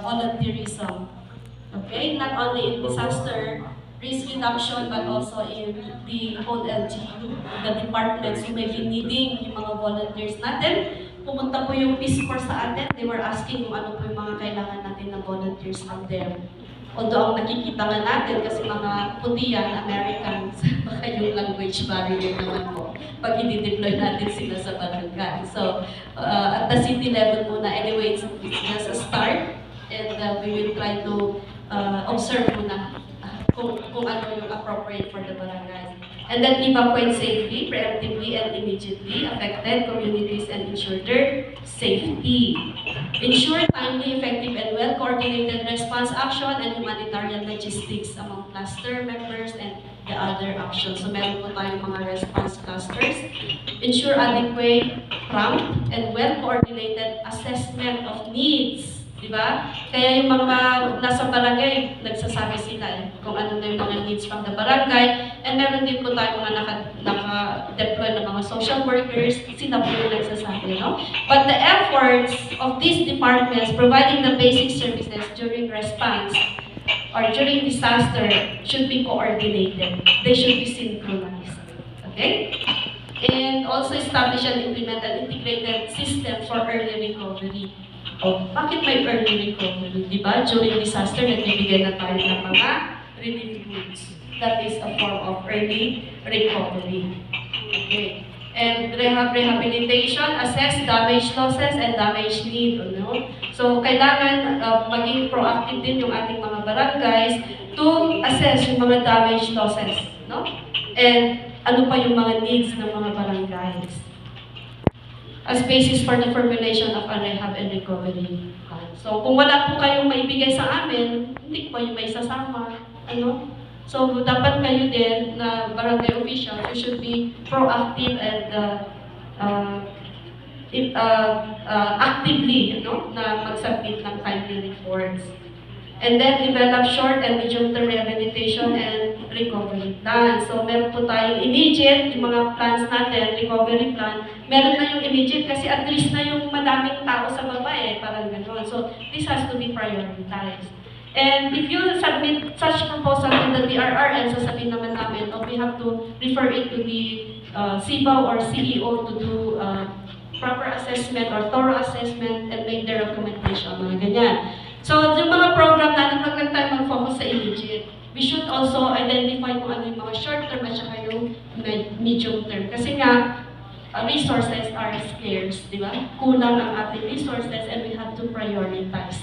volunteerism. Okay, not only in disaster risk reduction, but also in the whole LGU, the departments who may be needing yung mga volunteers natin. Pumunta po yung Peace Corps sa atin, they were asking kung ano po yung mga kailangan natin na volunteers from them. Although ang nakikita nga natin, kasi mga puti yan, Americans, baka yung language barrier naman po, pag i-deploy natin sila sa barangay. So, at the city level muna, anyway, it's just a start, and we will try to observe muna kung ano yung appropriate for the barangay. And then evacuate safely, preemptively, and immediately affected communities and ensure their safety. Ensure timely, effective, and well-coordinated response action and humanitarian logistics among cluster members and the other actions. So meron po tayong mga response clusters. Ensure adequate, prompt, and well-coordinated assessment of needs. Diba? Kaya yung mga nasa barangay, nagsasabi sila kung ano na yung mga needs from the barangay. And meron din po tayo mga naka-deploy na mga social workers, sila po yung nagsasabi, no? But the efforts of these departments providing the basic services during response or during disaster should be coordinated. They should be synchronized. Okay? And also establish and implement an integrated system for early recovery. Oh, bakit may early recovery? Diba? During disaster, nagbibigay na tayo ng mga relief goods. That is a form of early recovery. Okay. And rehabilitation, assess damage losses and damage need. No? So, kailangan maging proactive din yung ating mga barangays to assess yung mga damage losses. No? And ano pa yung mga needs ng mga barangays as basis for the formulation of a rehab and recovery plan. So, kung wala po kayong maibigay sa amin, hindi ko kayo may sasama. Ano? So, dapat kayo din na barangay official, you should be proactive and actively, na mag-submit ng timely reports. And then, develop short and medium-term rehabilitation and recovery plan. So, meron po tayong immediate, yung mga plans natin, recovery plan, meron na yung immediate kasi at least na yung madaming tao sa baba parang gano'n. So, this has to be prioritized. And if you submit such proposal to the DRRN, sasabihin naman namin, we have to refer it to the CBAO or CEO to do proper assessment or thorough assessment and make their recommendation, mga ganyan. So, yung mga program natin, huwag lang tayo mag-focus sa immediate. We should also identify kung ano yung mga short-term at saka yung medium-term. Kasi nga, resources are scarce, di ba? Kulang ang ating resources and we have to prioritize.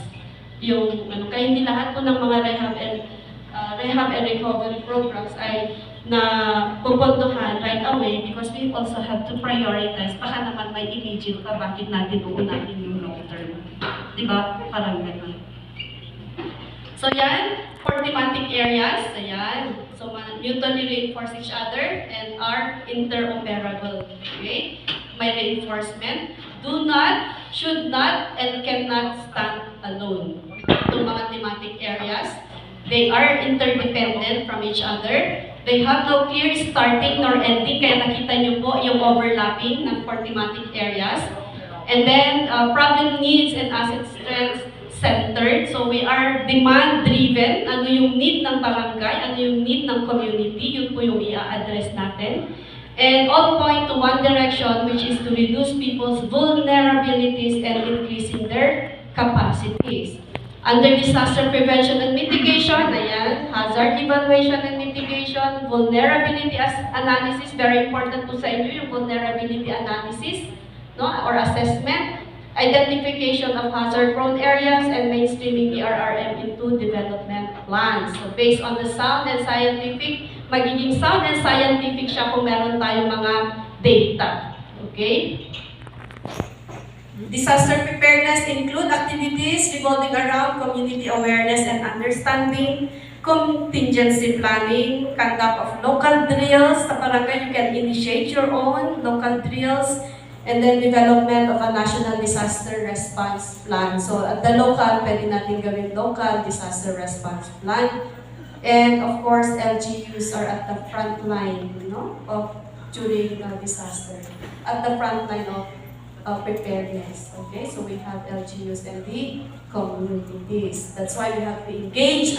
Kaya hindi lahat po ng mga rehab and recovery programs ay na pupuntuhan right away because we also have to prioritize. Baka naman may immediate ka, bakit natin uunahin yung long-term. Di ba? Parang gano'n. So yan, for thematic areas, ayan. So mutually reinforce each other and are interoperable. Okay? May reinforcement. Do not, should not, and cannot stand alone. Itong mga thematic areas, they are interdependent from each other. They have no clear starting nor ending, kaya nakita nyo po yung overlapping ng four thematic areas. And then, problem needs and asset strengths centered. So we are demand-driven. Ano yung need ng barangay, ano yung need ng community, yun po yung i-address natin. And all point to one direction, which is to reduce people's vulnerabilities and increasing their capacities. Under disaster prevention and mitigation, ayan, hazard evaluation and mitigation, vulnerability analysis, very important po sa inyo yung vulnerability analysis, or assessment, identification of hazard-prone areas, and mainstreaming ERRM into development plans. So based on the sound and scientific, magiging sound and scientific siya kung meron tayong mga data. Okay? Disaster preparedness include activities revolving around community awareness and understanding, contingency planning, conduct of local drills. Sa barangay, you can initiate your own local drills, and then development of a national disaster response plan. So at the local, pwede natin gawin local disaster response plan. And of course, LGUs are at the front line, of during disaster. At the front line of preparedness. Okay, so we have LGUs and the communities. That's why we have to engage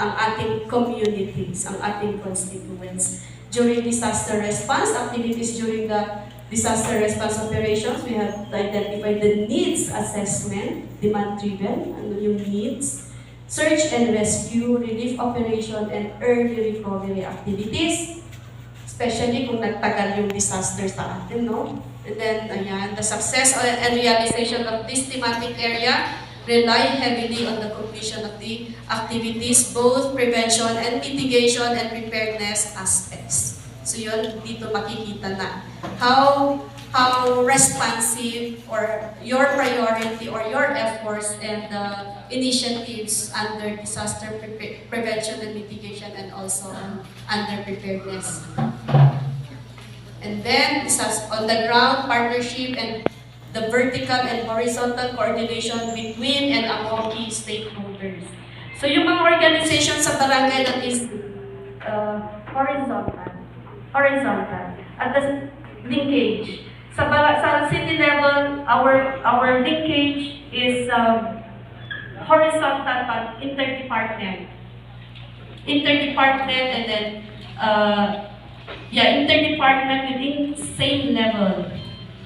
ang ating communities, ang ating constituents. During disaster response, activities during the disaster response operations, we have to identify the needs assessment, demand-driven, ano yung needs, search and rescue, relief operation, and early recovery activities, especially kung nagtagal yung disaster sa atin, no? And then, ayan, the success and realization of this thematic area rely heavily on the completion of the activities, both prevention and mitigation and preparedness aspects. So yun, dito makikita na how responsive or your priority or your efforts and initiatives under disaster prevention and mitigation and also under preparedness. And then, on the ground partnership and the vertical and horizontal coordination between and among key stakeholders. So yung mga organization sa barangay that is horizontal. At the linkage. Sa city level, our linkage is horizontal but interdepartment and then interdepartment within same level.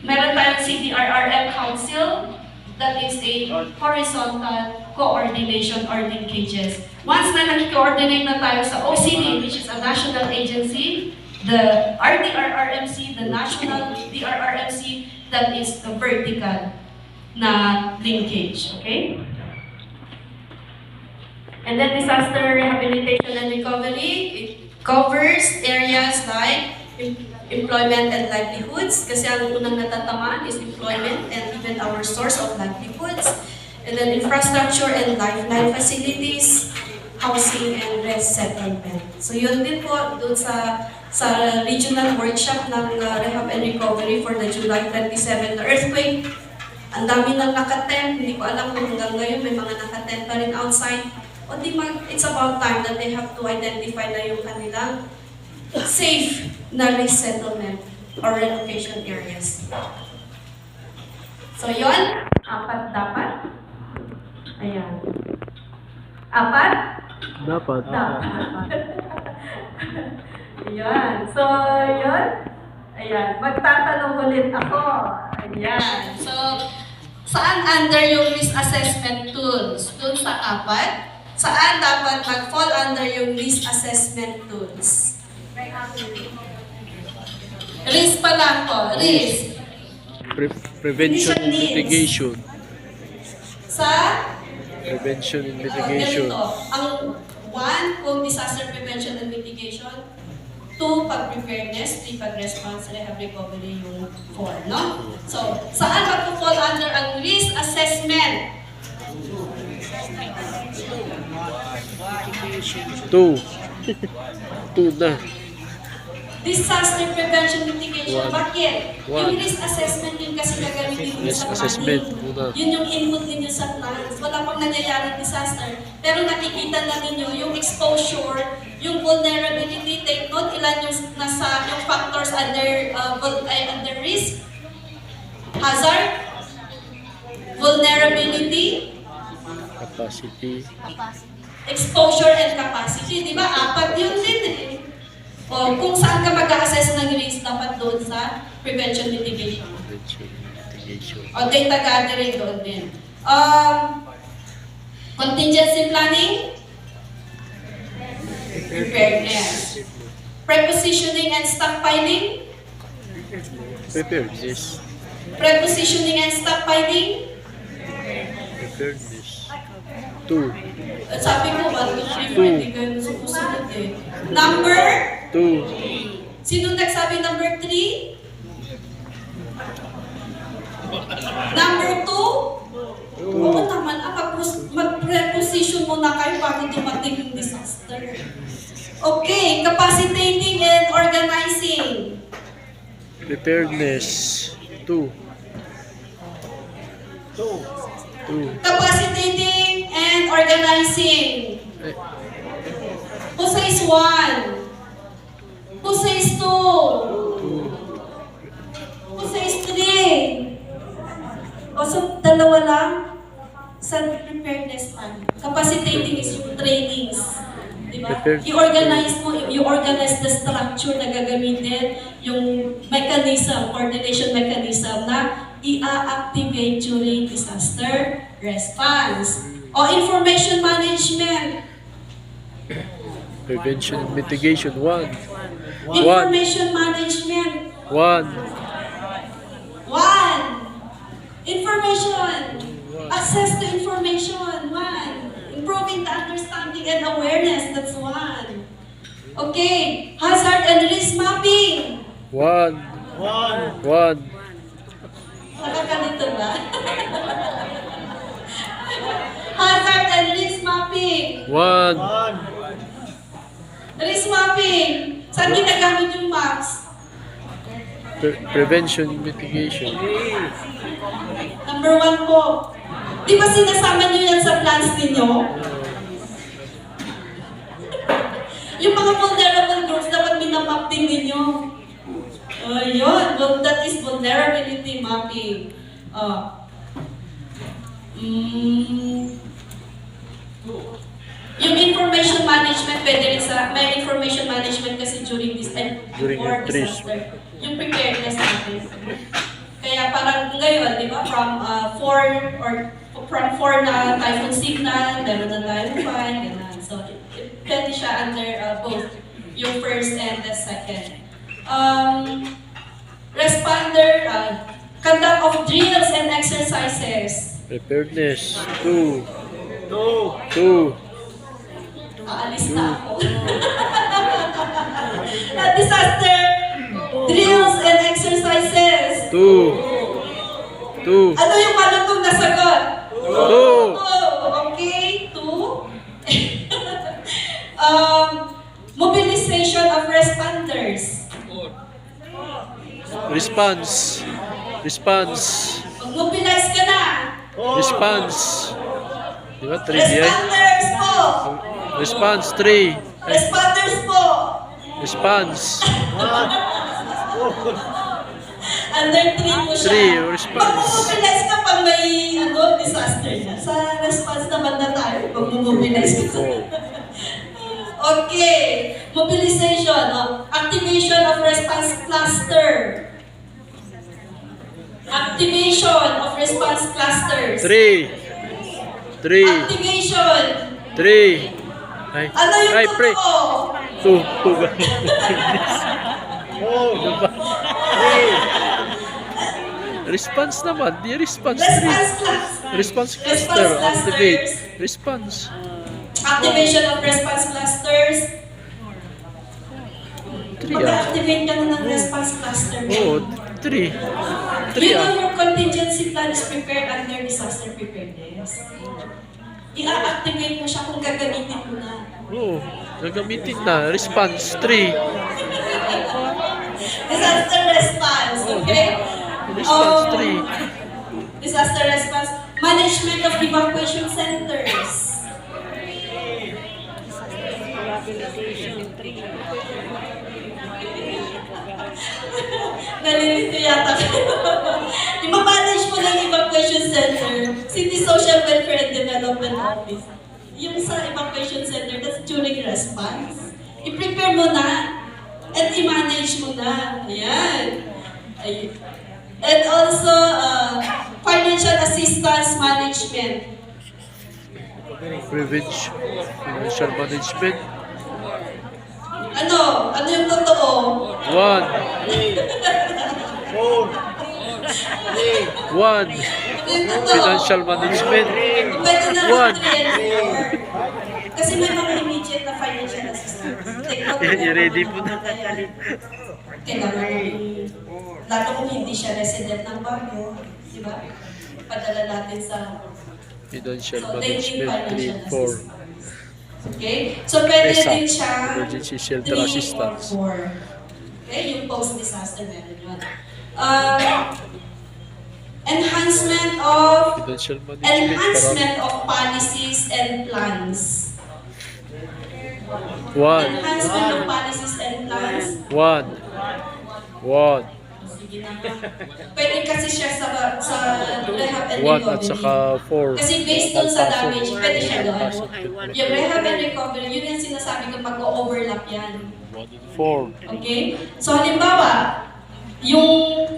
Meron tayong CDRRM Council that is a horizontal coordination or linkages. Once na nag-coordinate na tayo sa OCD, which is a national agency, the RDRRMC, the national DRRMC, that is a vertical na linkage, okay? And then disaster rehabilitation and recovery, it covers areas like employment and livelihoods, kasi ang unang natatamaan is employment and even our source of livelihoods. And then infrastructure and lifeline facilities, housing and resettlement. So yun din po doon sa regional workshop ng rehab and recovery for the July 27 earthquake. Ang dami nang nakatemp, hindi ko alam kung hanggang ngayon may mga nakatemp pa rin outside. O di it's about time that they have to identify na yung kanilang safe na resettlement or relocation areas. So yun, 4 dapat. Ayan. 4? Dapat. Ayan. So, yun. Ayan. Magtatanong ulit ako. Ayan. So, saan under yung risk assessment tools? Doon sa 4. Saan dapat mag-fall under yung risk assessment tools? Risk pa lang po. Risk. Prevention and mitigation. Sa? Prevention and mitigation. Ganito. Ang 1, kung disaster prevention and mitigation. 2, pag-preparedness. 3, pag-response, rehab, recovery yung 4, no? So, saan mag-fall under ang risk assessment? 2 na. Disaster prevention mitigation. 1. Bakit? 1. Yung risk assessment yun kasi gagamitin mo Risk sa assessment. planning. Una. Yun yung input ninyo sa plans. Wala pang nangyayaring disaster. Pero nakikita na ninyo yung exposure, yung vulnerability, take note ilan yung nasa yung factors under under risk, hazard, vulnerability, Capacity. exposure and capacity. Di ba? 4 yun din eh. O kung saan ka mag-assess ng risk, dapat doon sa prevention mitigation. Prevention and mitigation. O data gathering doon din. Contingency planning, preparedness. Prepositioning and stockpiling, Preparedness. prepositioning and stockpiling. Preparedness. 2. Sabi ko, 1, 2, 3, 4, hindi ganun susunod eh. Number? 2. Sino nagsabi number 3? Number 2? Oo naman, mag-preposition muna kayo bago dumating yung disaster. Okay, capacitating and organizing. Preparedness. 2. Capacitating and organizing. Who says 1? Who says 2? Who says 3? Capacitating is yung trainings. Diba? Prepare. I-organize mo, you organize the structure na gagamitin, yung mechanism, coordination mechanism na i-activate during disaster response. O information management. Prevention and mitigation. 1. Information management. 1. 1. Information. Access to information. 1. Improving the understanding and awareness. That's 1. Okay. Hazard and risk mapping. 1. 1. Nakakalito ba? Hazard and risk mapping. 1. Risk mapping. Saan ginagamit yung maps? Prevention and mitigation. Number 1 po. Di ba sinasama nyo yan sa plans ninyo? Yung mga vulnerable groups, dapat minamap din ninyo. Yun. Well, that is vulnerability mapping. Yung information management, pwede rin sa, may information management kasi during this time, During before entries. disaster. Yung preparedness natin. Kaya parang ngayon, di ba, from 4 na typhoon signal, meron na tayong 5, gano'n. So, pwede siya under both yung first and the second. Responder, conduct of drills and exercises. Preparedness. 2. Aalis na ako. Disaster drills and exercises. 2. Ano yung malutong na sagot? 2. Okay, 2. Mobilization of responders. Response. Mag-mobilize ka na. Response. Di ba? 3 yan? Responders po. Response. 3. Responders po. Response. Under 3 po siya. 3. Response. Mag-mobilize ka pag may disaster na. Sa response naman na tayo. Mag-mobilize ka. Okay. Mobilization. Activation of response cluster. Activation of response clusters. 3. Activation. 3. Ay, Ano yung ay, pre. totoo? 2. Response naman. Di response. Response 3. cluster. Response cluster. Activate. Response. Activation of response clusters. 3 Mag-activate ka na ng response cluster. Oo. 3. You know your contingency plan is prepared under disaster preparedness. I-activate mo siya kung gagamitin mo na. Oo. Gagamitin na. Response. 3. Disaster response, okay? Response 3. Disaster response. Management of evacuation centers. Nalilito yata. I-manage mo ng evacuation center. City Social Welfare and Development Office. Yung sa evacuation center, that's during response. I-prepare mo na at i-manage mo na. Ayan. And also, financial assistance management. Financial management. Ano? Ano yung totoo? 1. 1. Financial management. Pwede na One. 3 and 4. Kasi may mga immediate na financial assistance. I-ready po na. Kailangan lalo kung hindi siya resident ng Baguio, di ba? Padala natin sa... Financial So, they need management. 3 financial and 4. assistance. Okay? So, pwede ESA, din siya Emergency Shelter 3 Assistance. or 4. Okay? Yung post-disaster meron yun. Enhancement of Financial management. of policies and plans. 1. Enhancement of policies and plans. 1. Sige na nga. Pwede kasi siya sa rehab and 1 at recovery. saka 4. Kasi based doon sa damage, pwede siya doon. Yung rehab and recovery, yun yung sinasabi ko mag-overlap yan. 4. Okay? So halimbawa, yung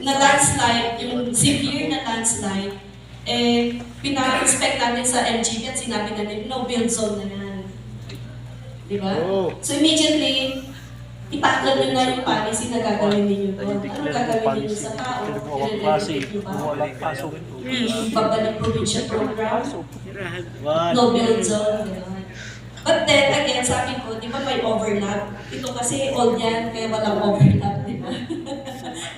na landslide, yung severe na landslide, pina-inspect natin sa MGP at sinabi natin, no build zone na yan. Diba? So immediately, itaklan nyo na yung policy na gagawin ninyo doon. Ano gagawin ninyo sa tao? I-relocate nyo ba? Babalik provincial program? No build zone. Diba? But then, again, sabi ko, di ba may overlap? Ito kasi old yan, kaya walang overlap, di ba?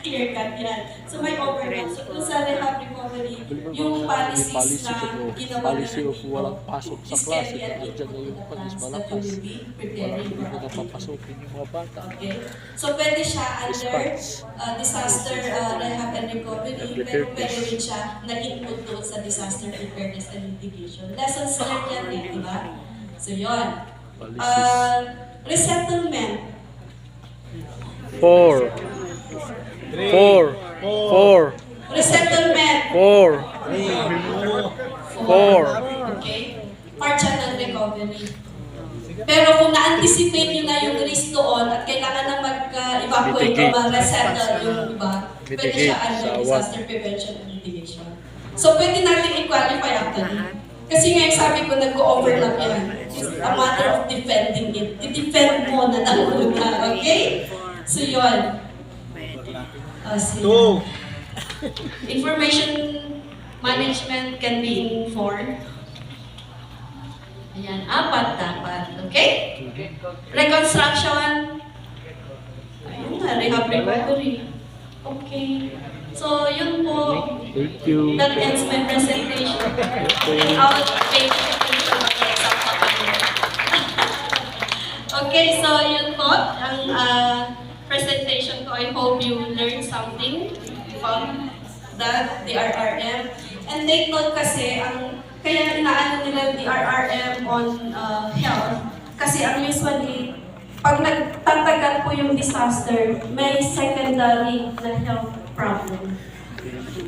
Clear cut yan. So may overlap. So kung sa rehab recovery, yung policies na ginawa na dito walang pasok sa is klase. carry and Diyan na yung plans panis that you malakas. will be preparing Hindi for na papasokin yung mga bata. Okay? So pwede siya under disaster rehab and recovery, pero pwede rin siya na-input doon sa disaster preparedness and mitigation. Lessons learned yan eh, di ba? So yun. Resettlement. 4. 4. Resettlement. 4. 4. Okay? Part siya ng recovery. Pero kung na-anticipate nyo na yung risk doon at kailangan na mag-evacuate o mag-resettle yung iba, pwede siya under disaster prevention and mitigation. So pwede natin i-qualify actually. Kasi nga yung sabi ko, nag-overlap yan. It's a matter of defending it. I-defend mo na nanguna, okay? So yun. Information management can be in 4. Ayan, 4 dapat. Okay? Reconstruction. Ayun na, rehab recovery. Okay. So, yun po. Thank you. That ends my presentation. And I'll take Okay, so yun po ang presentation ko. I hope you learned something from the RRM. And take note kasi, kaya inaano nila the RRM on health. Kasi ang usually, pag nagtatagal po yung disaster, may secondary na health problem.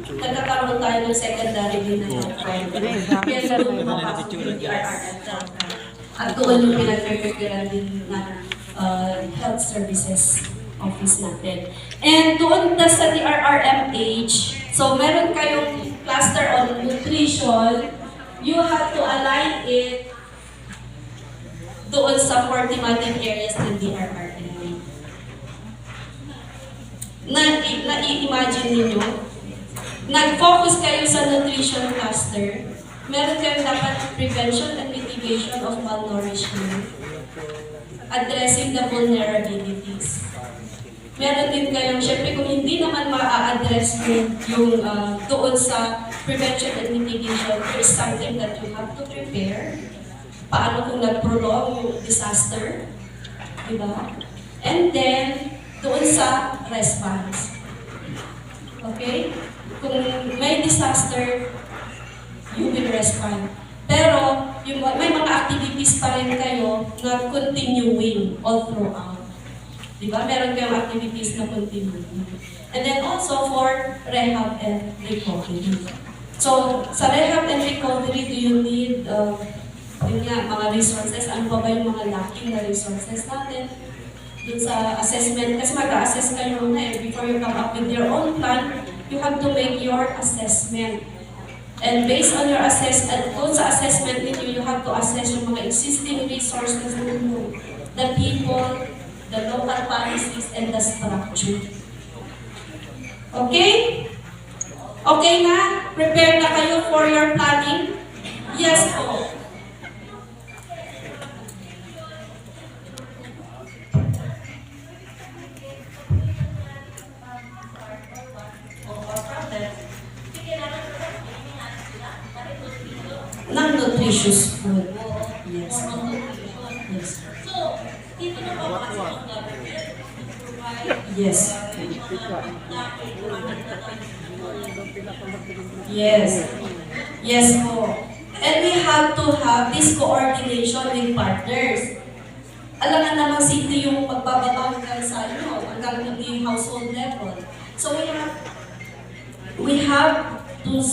Nagkakaroon tayo ng secondary din na health problem. Kaya doon mapasok yung RRM program. At doon yung pinag-prepare din na health services office natin. And doon sa RRMH, so meron kayong cluster on nutrition, you have to align it doon sa 4 thematic areas ng DRRM. Na-imagine ninyo, nag-focus kayo sa nutrition cluster, meron kayong dapat prevention and mitigation of malnourishment, addressing the vulnerabilities. Meron din kayong, syempre kung hindi naman ma-address yung doon sa prevention and mitigation, there's something that you have to prepare. Paano kung nag-prolong yung disaster, diba? And then, doon sa response. Okay? Kung may disaster, you will respond. Pero, may mga activities pa rin kayo na continuing all throughout. Diba? Meron kayong activities na continuing. And then also for rehab and recovery. So, sa rehab and recovery, do you need mga resources? Ano ba yung mga lacking na resources natin? Dun sa assessment, kasi mag-assess kayo muna before you come up with your own plan, you have to make your assessment. And based on your assessment, kung sa assessment ninyo, you have to assess yung mga existing resources ninyo, the people, the local policies, and the structure. Okay? Okay na? Prepare na kayo for your planning? Yes po. Non-nutritious food. Yes. Yes. Yes. Yes. Yes po. And we have to have this coordination with partners. Alam nga naman sino yung magbababa hanggang sa hanggang yung household level. So we have to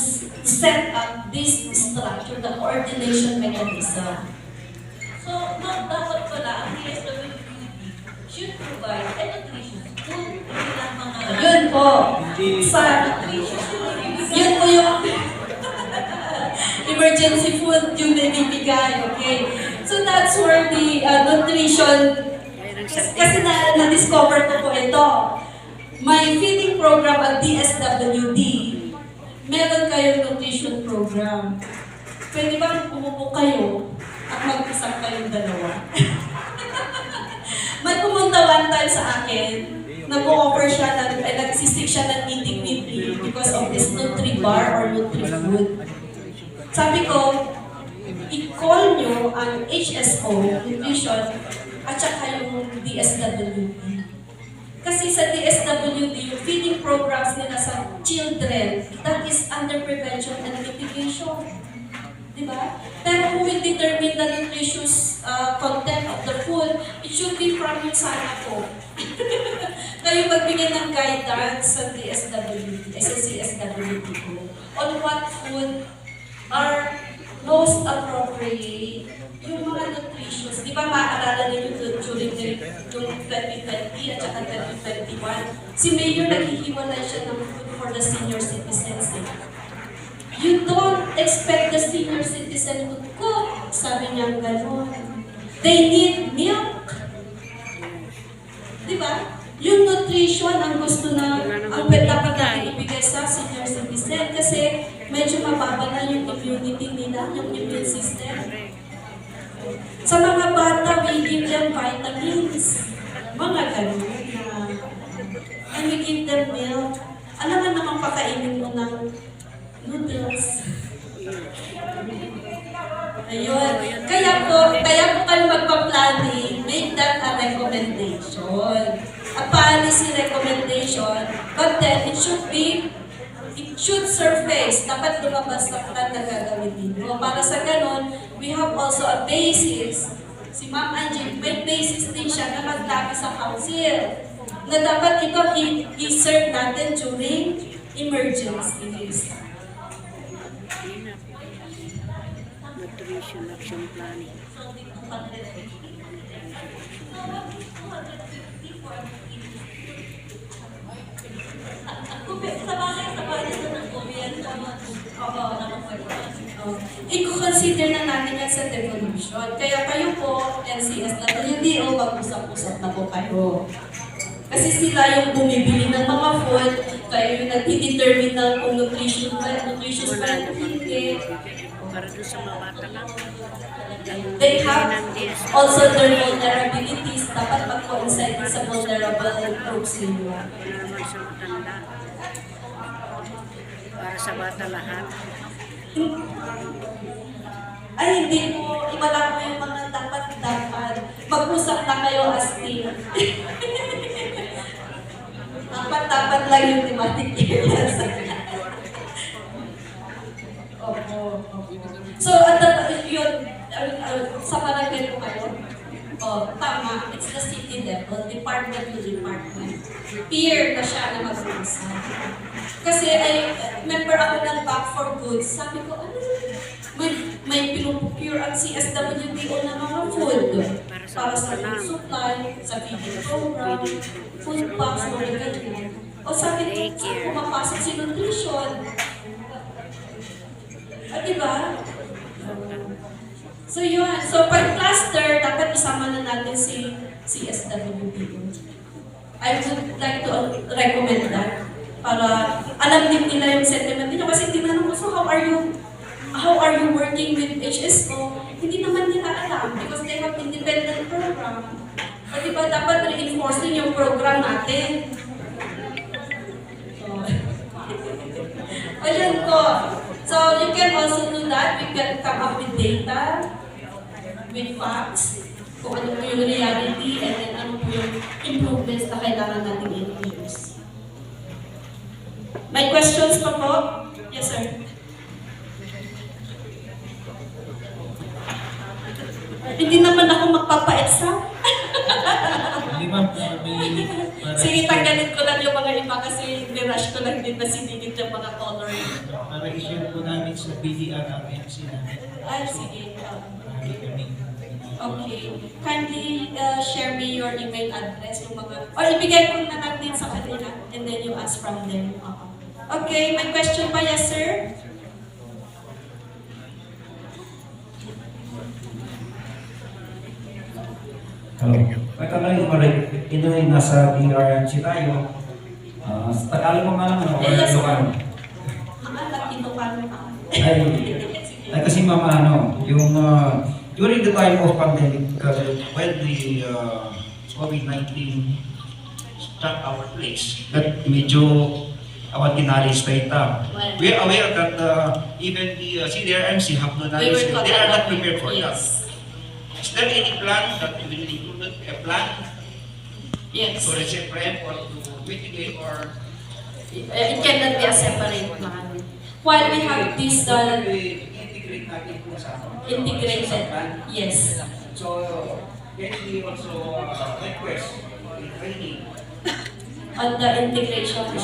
set up this structure, the coordination mechanism. So, dapat pala, ang DSWD should provide nutritious food ng mga... Yun po. Sa nutritious food. Yun po yung emergency food yung nabibigay, okay? So that's where the nutrition, kasi na-discover ko po ito. May feeding program at DSWD. Meron kayong nutrition program. Pwede bang umupo kayo at mag-usap kayong dalawa? May pumunta one time sa akin, nag-offer siya, nagsisik siya ng meeting because of this Nutri-Bar or Nutri-Food. Sabi ko, i-call nyo ang HSO, Nutrition, at saka yung DSWD. Kasi sa DSWD, yung feeding programs nila sa children, that is under prevention and mitigation. Diba? Pero who will determine the nutritious content of the food? It should be from you sana po. Kayo magbigay ng guidance sa DSWD, sa CSWD po, on what food are most appropriate, yung mga nutritious. Di ba maaalala ninyo during yung 2020 at saka 2021, si Mayor naghihiwalay siya ng food for the senior citizens. You don't expect the senior citizen to cook. Sabi niya gano'n. They need milk. Di ba? Yung nutrition ang gusto na ang dapat natin ibigay sa senior citizen kasi medyo mababa na yung immunity nila, yung immune system. Sa mga bata, we give them vitamins. Mga gano'n. And we give them milk. Alam nga naman pakainin mo ng noodles. Ayun. Kaya po kayo magpa-planning, make that a recommendation. A policy recommendation, but then it should surface. Dapat lumabas sa plan na gagawin dito. Para sa ganon, we have also a basis. Si Ma'am Angie, may basis din siya na maglabi sa council. Na dapat ito i-serve natin during emergencies. Nutrition Action Planning. I-consider na natin yan sa devolution. Kaya kayo po, NCSWD, mag-usap-usap na po kayo. Kasi sila yung bumibili ng mga food, kayo yung nag-determine ng kung nutritious ba hindi. Para doon sa mga bata lang. They have also their vulnerabilities. Dapat mag-coincide sa vulnerable groups ninyo. Wala naman sa matanda. Para sa bata lahat. Ay, hindi po. Iba lang po yung mga dapat. Mag-usap na kayo as team. Dapat lang yung thematic areas. So, yun, sa barangay po kayo, tama, it's the city level, department to department. Peer na siya na mag-uusap. Kasi member ako ng Back for Good, sabi ko, may pinupure ang CSWDO ng mga food para sa food supply, sa feeding program, food packs, mga ganyan. O sabi ko, saan pumapasok si nutrition? Diba? So yun. So pag cluster, dapat isama na natin si CSWD. I would like to recommend that para alam din nila yung sentiment nila. Kasi tinanong ko, so how are you working with HSO? Hindi naman nila alam because they have independent program. O diba, dapat reinforce din yung program natin. O yun po. So you can also do that. We can come up with data, with facts, kung ano po yung reality, and then ano po yung improvements na kailangan natin i-introduce. May questions pa po? Yes, sir. Hindi naman ako magpapa-exam. Hindi ma'am, Sige, tanggalin ko lang yung mga iba kasi nirush ko lang din na sinigit yung mga color. Para BDRRMC namin. Sige. Marami kami. Okay. Kindly share me your email address, yung mga, or ibigay ko na lang din sa kanila, and then you ask from them. Okay, may question pa, yes sir? Hello. May tanong yung inuhin nasa BDRRMC tayo. Sa Tagalog mo nga lang, ano? Yes, sir. Ilocano? Alam, ito paano ka? Ay kasi mama, yung during the time of pandemic, when the COVID-19 struck our place, that medyo awat kinalis tayo ta. We are aware that even the CDRMC have no knowledge, they are not prepared for that. Is there any plan that will include a plan Yes. to plan or to mitigate or It cannot be a separate plan. While we have this integrate natin po sa integrated, yes. So, can we also request training On the integration of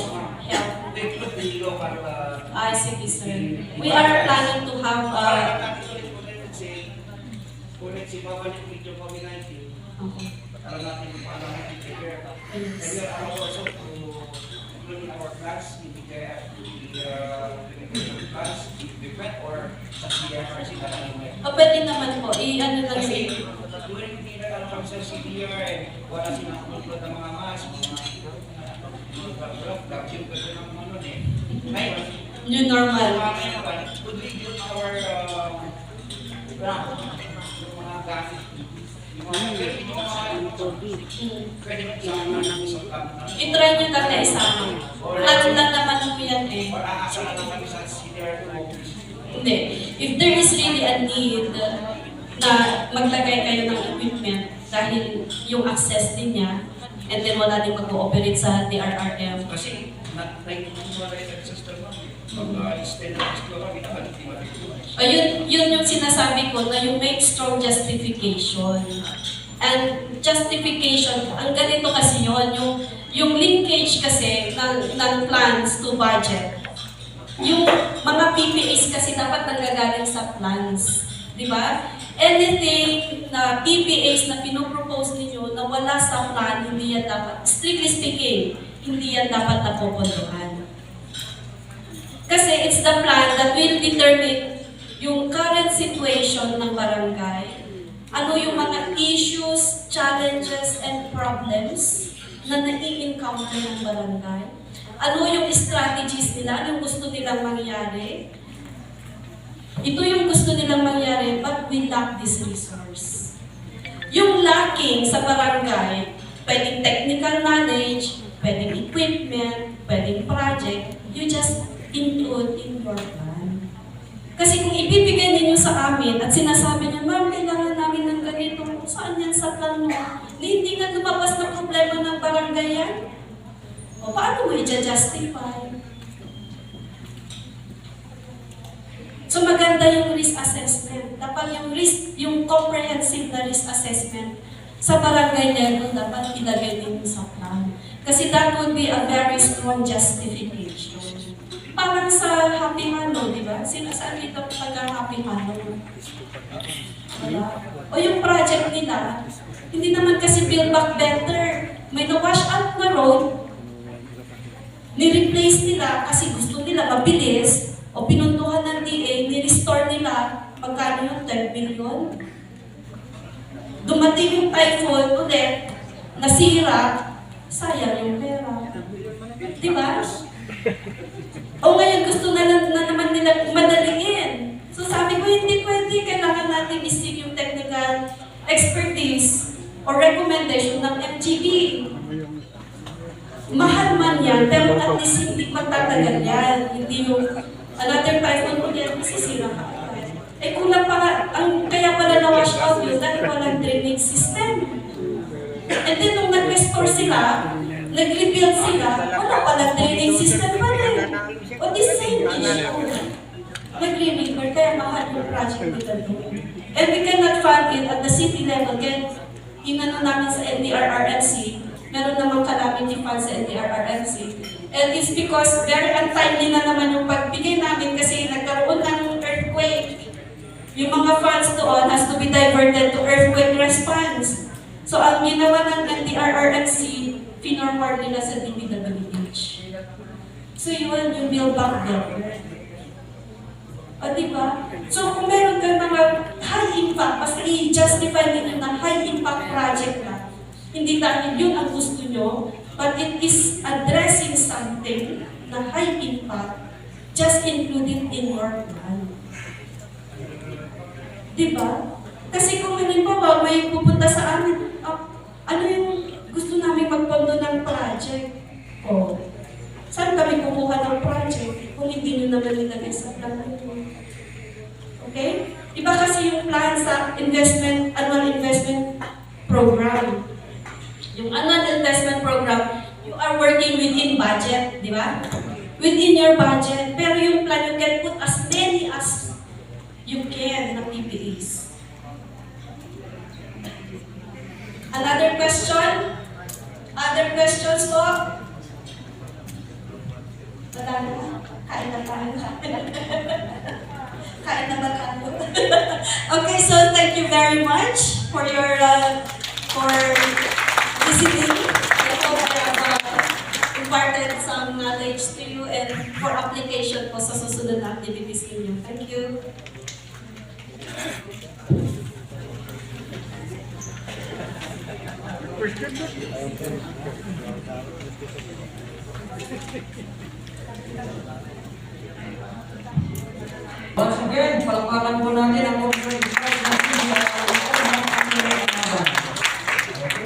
health. to include the local Sige, sir. We are planning to have Ulit si babalik medyo COVID-19, alam natin kung paano natin prepare. And we are also to include in our class, ibigay the class, equipment or sa CRRC na lang yung pwede naman po, i-ano lang kasi yun. during the time from sa CDR, wala silang upload ng mga mask, mga vacuum kasi ng mga nun eh. Ngayon, New normal. would we build our brand, yung mga gamit, yung mga pwede magsama ng isang gamit. I-try nyo lang na isama. Plan lang naman po yan eh. Or aasa na lang kami sa CDR to Hindi. If there is really a need na maglagay kayo ng equipment dahil yung access din niya, and then wala din mag-ooperate sa DRRM. kasi nag-wala yung system namin. Pag-extend na explore kami, Yun yung sinasabi ko na you make strong justification. And justification, ang ganito kasi yun, yung linkage kasi ng plans to budget. Yung mga PPAs kasi dapat nanggagaling sa plans. Di ba? Anything na PPAs na pinopropose ninyo na wala sa plan, hindi yan dapat, strictly speaking, hindi yan dapat napopondohan. Kasi it's the plan that will determine yung current situation ng barangay, ano yung mga issues, challenges, and problems na nai-encounter ng barangay, ano yung strategies nila, yung gusto nilang mangyari. Ito yung gusto nilang mangyari, but we lack this resource. Yung lacking sa barangay, pwedeng technical knowledge, pwedeng equipment, pwedeng project, you just include in your plan. Kasi kung ibibigay ninyo sa amin at sinasabi niyo, ma'am, kailangan namin ng ganito, saan yan sa plan mo? Hindi nga lumabas na problema ng barangay yan. O paano mo i-justify? So maganda yung risk assessment. Dapat yung comprehensive na risk assessment sa barangay level dapat ilagay din sa plan. Kasi that would be a very strong justification. Parang sa Happy Halo, di ba? Saan dito pagka-Happy Halo? O yung project nila, hindi naman kasi build back better. May na-wash out na road, ni-replace nila kasi gusto nila mabilis, o pinuntuhan ng DA, ni-restore nila, magkano yung 10 million? Dumating yung typhoon ulit, nasira, sayang yung pera. Diba? O ngayon gusto na naman nila madaliin. So sabi ko, hindi pwede, kailangan natin isig yung technical expertise or recommendation ng MGB. Mahal man yan, pero at least hindi magtatagal yan. Hindi yung another typhoon ulit, masisira ka. Eh kulang pa kaya pala na-wash out yun dahil walang drainage system. And then nung nag-restore sila, nag-rebuild sila, wala palang drainage system pa rin. O the same issue. Nag-re-repair, kaya mahal yung project nila doon. And we cannot fund it at the city level. Again, inano namin sa NDRRMC, meron namang calamity fund sa NDRRMC. And it's because very untimely na naman yung pagbigay namin kasi nagkaroon ng earthquake. Yung mga funds doon has to be diverted to earthquake response. So ang ginawa ng NDRRMC, finorward nila sa DPWH. So yun, yung build back there. O diba? So kung meron kayo mga high impact, basta i-justify nyo na high impact project na, hindi dahil yun ang gusto nyo, but it is addressing something na high impact, just include it in your plan. Diba? Kasi kung halimbawa may pupunta sa amin, ano yung gusto namin magpondo ng project? O, saan kami kumuha ng project kung hindi nyo naman nilagay sa plan nyo? Okay? Iba kasi yung plan sa annual investment program. Yung annual investment program, you are working within budget, di ba? Within your budget. Pero yung plan, you can put as many as you can ng PPAs. Another question? Other questions po? Wala na. Kain na tayo. Kain na ba tayo? Okay, so thank you very much for your for listening. I hope I have imparted some knowledge to you and for application po sa susunod na activities ninyo. Thank you. Once again, palakpakan po natin ang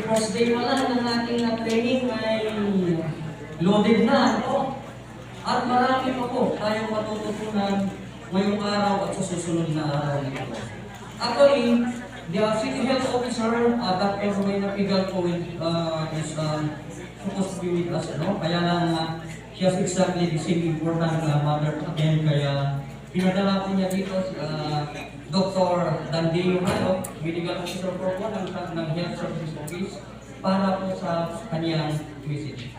first day pa lang ng ating training ay loaded na. At marami pa po tayong matututunan ngayong araw at sa susunod na araw nito. Actually, the City Health Officer, Dr. Romena Pigal po is supposed to be with us. No? Kaya lang, she has exactly the same important matter again. Kaya pinadala po niya dito si Dr. Dandeo Halo, Medical Officer po ng Health Services Office para po sa kanyang visit.